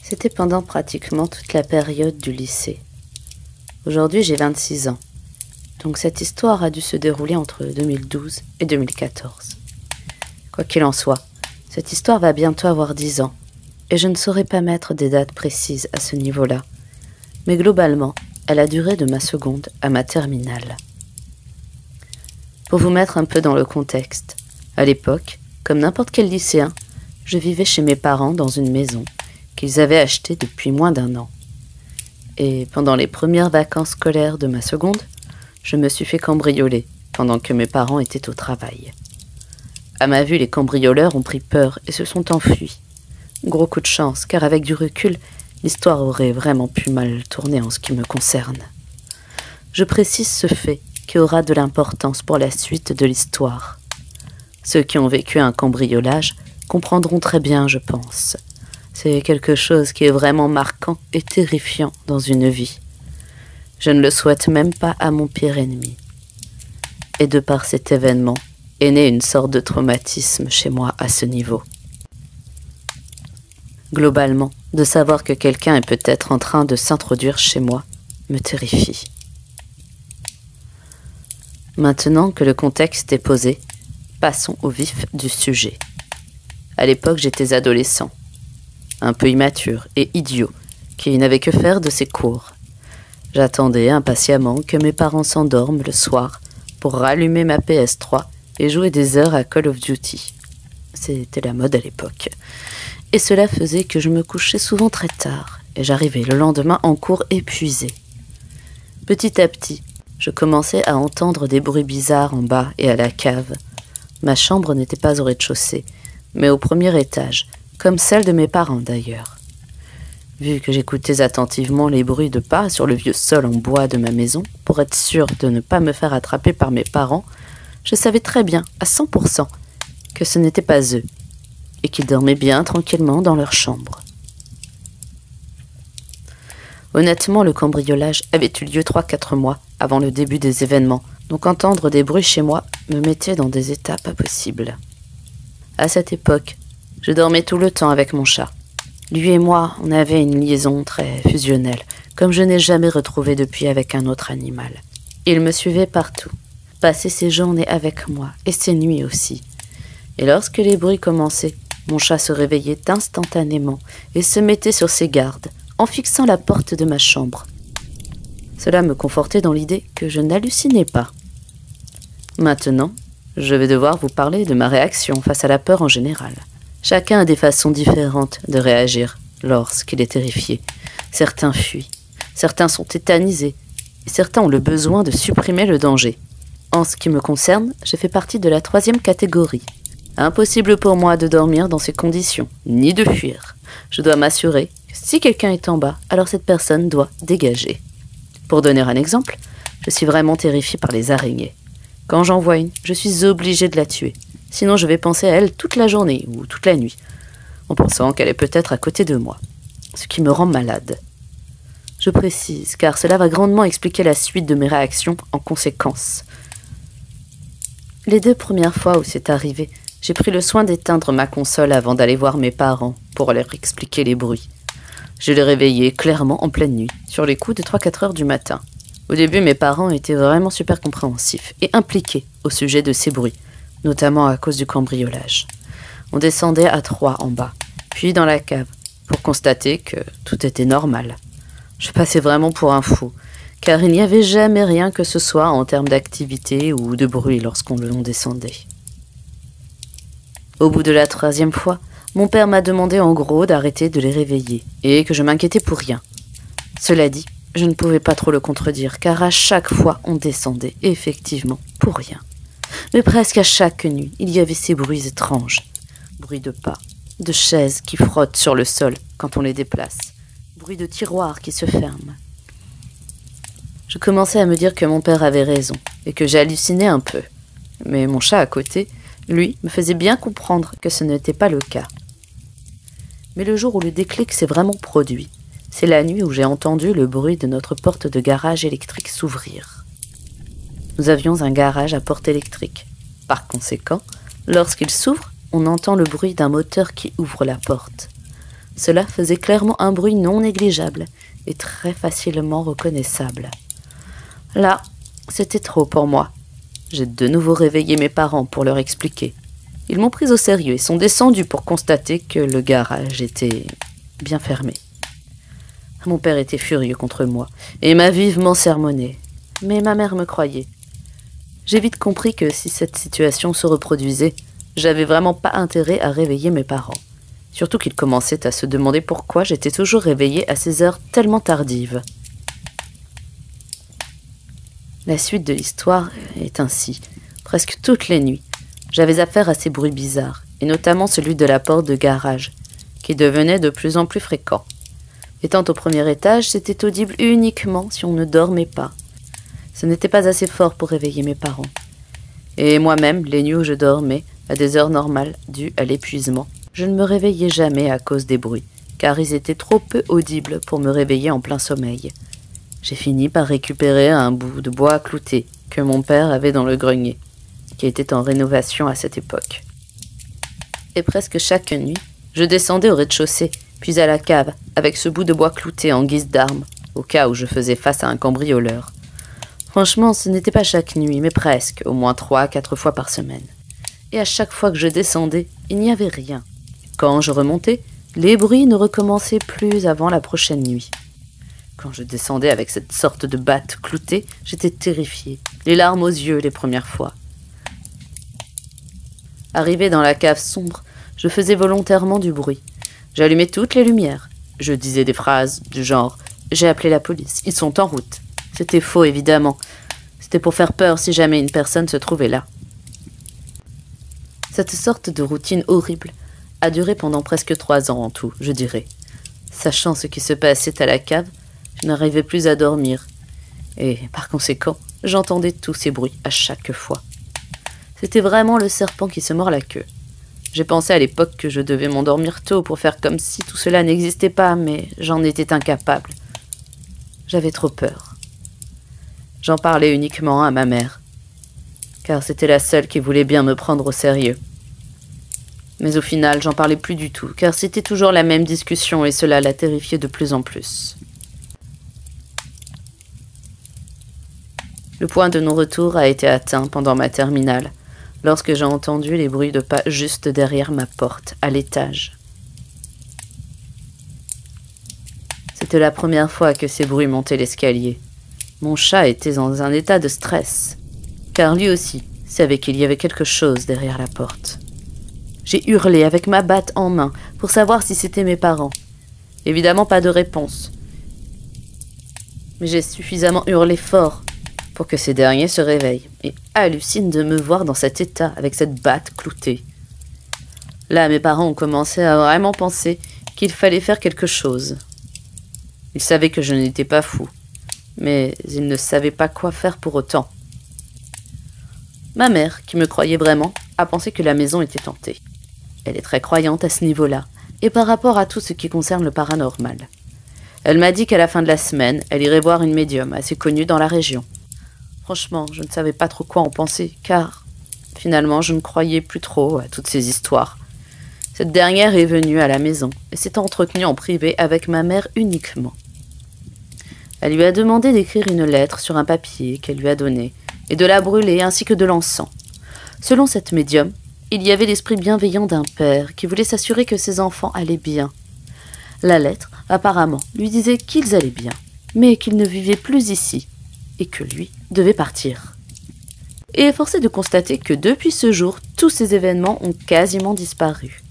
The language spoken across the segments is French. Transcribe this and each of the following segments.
C'était pendant pratiquement toute la période du lycée. Aujourd'hui, j'ai 26 ans. Donc cette histoire a dû se dérouler entre 2012 et 2014. Quoi qu'il en soit, cette histoire va bientôt avoir 10 ans. Et je ne saurais pas mettre des dates précises à ce niveau-là. Mais globalement, elle a duré de ma seconde à ma terminale. Pour vous mettre un peu dans le contexte, à l'époque, comme n'importe quel lycéen, je vivais chez mes parents dans une maison qu'ils avaient achetée depuis moins d'1 an. Et pendant les premières vacances scolaires de ma seconde, je me suis fait cambrioler pendant que mes parents étaient au travail. À ma vue, les cambrioleurs ont pris peur et se sont enfuis. Gros coup de chance, car avec du recul, l'histoire aurait vraiment pu mal tourner en ce qui me concerne. Je précise ce fait qui aura de l'importance pour la suite de l'histoire. Ceux qui ont vécu un cambriolage comprendront très bien, je pense. C'est quelque chose qui est vraiment marquant et terrifiant dans une vie. Je ne le souhaite même pas à mon pire ennemi. Et de par cet événement, est né une sorte de traumatisme chez moi à ce niveau. Globalement, de savoir que quelqu'un est peut-être en train de s'introduire chez moi me terrifie. Maintenant que le contexte est posé, passons au vif du sujet. À l'époque, j'étais adolescent, un peu immature et idiot, qui n'avait que faire de ses cours. J'attendais impatiemment que mes parents s'endorment le soir pour rallumer ma PS3 et jouer des heures à Call of Duty. C'était la mode à l'époque. Et cela faisait que je me couchais souvent très tard et j'arrivais le lendemain en cours épuisé. Petit à petit, je commençais à entendre des bruits bizarres en bas et à la cave. Ma chambre n'était pas au rez-de-chaussée, mais au premier étage, comme celle de mes parents d'ailleurs. Vu que j'écoutais attentivement les bruits de pas sur le vieux sol en bois de ma maison, pour être sûr de ne pas me faire attraper par mes parents, je savais très bien, à 100%, que ce n'était pas eux, et qu'ils dormaient bien tranquillement dans leur chambre. Honnêtement, le cambriolage avait eu lieu 3-4 mois avant le début des événements, donc entendre des bruits chez moi me mettait dans des états pas possibles. À cette époque, je dormais tout le temps avec mon chat. Lui et moi, on avait une liaison très fusionnelle, comme je n'ai jamais retrouvé depuis avec un autre animal. Il me suivait partout, passait ses journées avec moi, et ses nuits aussi. Et lorsque les bruits commençaient, mon chat se réveillait instantanément et se mettait sur ses gardes, en fixant la porte de ma chambre. Cela me confortait dans l'idée que je n'hallucinais pas. Maintenant, je vais devoir vous parler de ma réaction face à la peur en général. Chacun a des façons différentes de réagir lorsqu'il est terrifié. Certains fuient, certains sont tétanisés, et certains ont le besoin de supprimer le danger. En ce qui me concerne, je fais partie de la 3e catégorie. Impossible pour moi de dormir dans ces conditions, ni de fuir. Je dois m'assurer que si quelqu'un est en bas, alors cette personne doit dégager. Pour donner un exemple, je suis vraiment terrifiée par les araignées. Quand j'en vois une, je suis obligée de la tuer. Sinon, je vais penser à elle toute la journée ou toute la nuit, en pensant qu'elle est peut-être à côté de moi, ce qui me rend malade. Je précise, car cela va grandement expliquer la suite de mes réactions en conséquence. Les 2 premières fois où c'est arrivé, j'ai pris le soin d'éteindre ma console avant d'aller voir mes parents pour leur expliquer les bruits. Je les réveillais clairement en pleine nuit, sur les coups de 3-4 heures du matin. Au début, mes parents étaient vraiment super compréhensifs et impliqués au sujet de ces bruits, notamment à cause du cambriolage. On descendait à 3 en bas, puis dans la cave, pour constater que tout était normal. Je passais vraiment pour un fou, car il n'y avait jamais rien que ce soit en termes d'activité ou de bruit lorsqu'on descendait. Au bout de la 3e fois, mon père m'a demandé en gros d'arrêter de les réveiller et que je m'inquiétais pour rien. Cela dit, je ne pouvais pas trop le contredire car à chaque fois on descendait effectivement pour rien. Mais presque à chaque nuit, il y avait ces bruits étranges. Bruits de pas, de chaises qui frottent sur le sol quand on les déplace, bruits de tiroirs qui se ferment. Je commençais à me dire que mon père avait raison et que j'hallucinais un peu. Mais mon chat à côté, lui, me faisait bien comprendre que ce n'était pas le cas. Mais le jour où le déclic s'est vraiment produit, c'est la nuit où j'ai entendu le bruit de notre porte de garage électrique s'ouvrir. Nous avions un garage à porte électrique. Par conséquent, lorsqu'il s'ouvre, on entend le bruit d'un moteur qui ouvre la porte. Cela faisait clairement un bruit non négligeable et très facilement reconnaissable. Là, c'était trop pour moi. J'ai de nouveau réveillé mes parents pour leur expliquer. Ils m'ont pris au sérieux et sont descendus pour constater que le garage était bien fermé. Mon père était furieux contre moi et m'a vivement sermonné, mais ma mère me croyait. J'ai vite compris que si cette situation se reproduisait, j'avais vraiment pas intérêt à réveiller mes parents. Surtout qu'ils commençaient à se demander pourquoi j'étais toujours réveillée à ces heures tellement tardives. La suite de l'histoire est ainsi. Presque toutes les nuits, j'avais affaire à ces bruits bizarres, et notamment celui de la porte de garage, qui devenait de plus en plus fréquent. Étant au premier étage, c'était audible uniquement si on ne dormait pas. Ce n'était pas assez fort pour réveiller mes parents. Et moi-même, les nuits où je dormais, à des heures normales, dues à l'épuisement, je ne me réveillais jamais à cause des bruits, car ils étaient trop peu audibles pour me réveiller en plein sommeil. J'ai fini par récupérer un bout de bois clouté que mon père avait dans le grenier, qui était en rénovation à cette époque. Et presque chaque nuit, je descendais au rez-de-chaussée, puis à la cave, avec ce bout de bois clouté en guise d'arme, au cas où je faisais face à un cambrioleur. Franchement, ce n'était pas chaque nuit, mais presque, au moins 3 à 4 fois par semaine. Et à chaque fois que je descendais, il n'y avait rien. Quand je remontais, les bruits ne recommençaient plus avant la prochaine nuit. Quand je descendais avec cette sorte de batte cloutée, j'étais terrifiée, les larmes aux yeux les premières fois. Arrivé dans la cave sombre, je faisais volontairement du bruit. J'allumais toutes les lumières. Je disais des phrases du genre « J'ai appelé la police, ils sont en route ». C'était faux, évidemment. C'était pour faire peur si jamais une personne se trouvait là. Cette sorte de routine horrible a duré pendant presque 3 ans en tout, je dirais. Sachant ce qui se passait à la cave, je n'arrivais plus à dormir. Et par conséquent, j'entendais tous ces bruits à chaque fois. C'était vraiment le serpent qui se mord la queue. J'ai pensé à l'époque que je devais m'endormir tôt pour faire comme si tout cela n'existait pas, mais j'en étais incapable. J'avais trop peur. J'en parlais uniquement à ma mère, car c'était la seule qui voulait bien me prendre au sérieux. Mais au final, j'en parlais plus du tout, car c'était toujours la même discussion et cela la terrifiait de plus en plus. Le point de non-retour a été atteint pendant ma terminale, lorsque j'ai entendu les bruits de pas juste derrière ma porte, à l'étage. C'était la première fois que ces bruits montaient l'escalier. Mon chat était dans un état de stress, car lui aussi savait qu'il y avait quelque chose derrière la porte. J'ai hurlé avec ma batte en main pour savoir si c'était mes parents. Évidemment pas de réponse. Mais j'ai suffisamment hurlé fort pour que ces derniers se réveillent et hallucinent de me voir dans cet état avec cette batte cloutée. Là, mes parents ont commencé à vraiment penser qu'il fallait faire quelque chose. Ils savaient que je n'étais pas fou, mais ils ne savaient pas quoi faire pour autant. Ma mère, qui me croyait vraiment, a pensé que la maison était hantée. Elle est très croyante à ce niveau-là, et par rapport à tout ce qui concerne le paranormal. Elle m'a dit qu'à la fin de la semaine, elle irait voir une médium assez connue dans la région. Franchement, je ne savais pas trop quoi en penser, car finalement, je ne croyais plus trop à toutes ces histoires. Cette dernière est venue à la maison et s'est entretenue en privé avec ma mère uniquement. Elle lui a demandé d'écrire une lettre sur un papier qu'elle lui a donné et de la brûler ainsi que de l'encens. Selon cette médium, il y avait l'esprit bienveillant d'un père qui voulait s'assurer que ses enfants allaient bien. La lettre, apparemment, lui disait qu'ils allaient bien, mais qu'ils ne vivaient plus ici et que lui devait partir. Et force est de constater que depuis ce jour, tous ces événements ont quasiment disparu.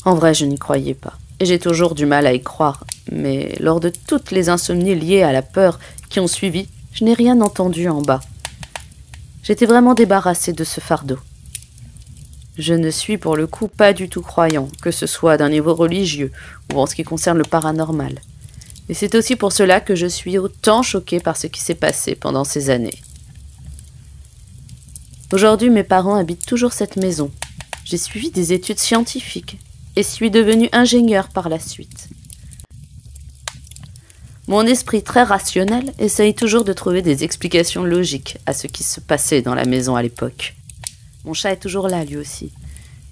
En vrai, je n'y croyais pas, et j'ai toujours du mal à y croire, mais lors de toutes les insomnies liées à la peur qui ont suivi, je n'ai rien entendu en bas. J'étais vraiment débarrassée de ce fardeau. Je ne suis pour le coup pas du tout croyant, que ce soit d'un niveau religieux ou en ce qui concerne le paranormal. Et c'est aussi pour cela que je suis autant choquée par ce qui s'est passé pendant ces années. Aujourd'hui, mes parents habitent toujours cette maison. J'ai suivi des études scientifiques et suis devenue ingénieure par la suite. Mon esprit très rationnel essaye toujours de trouver des explications logiques à ce qui se passait dans la maison à l'époque. Mon chat est toujours là, lui aussi.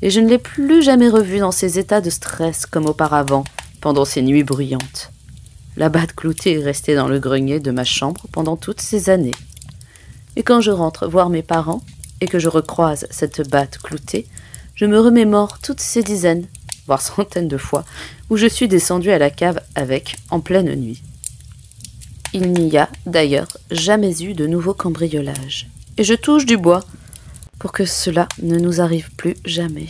Et je ne l'ai plus jamais revu dans ces états de stress comme auparavant, pendant ces nuits bruyantes. La batte cloutée est restée dans le grenier de ma chambre pendant toutes ces années. Et quand je rentre voir mes parents et que je recroise cette batte cloutée, je me remémore toutes ces dizaines, voire centaines de fois, où je suis descendue à la cave avec en pleine nuit. Il n'y a, d'ailleurs, jamais eu de nouveau cambriolage. Et je touche du bois pour que cela ne nous arrive plus jamais.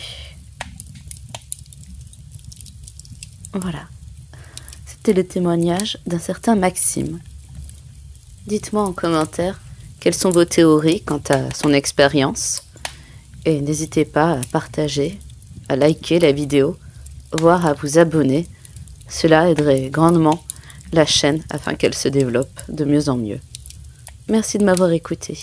Voilà. C'était le témoignage d'un certain Maxime. Dites-moi en commentaire quelles sont vos théories quant à son expérience. Et n'hésitez pas à partager, à liker la vidéo, voire à vous abonner. Cela aiderait grandement la chaîne afin qu'elle se développe de mieux en mieux. Merci de m'avoir écouté.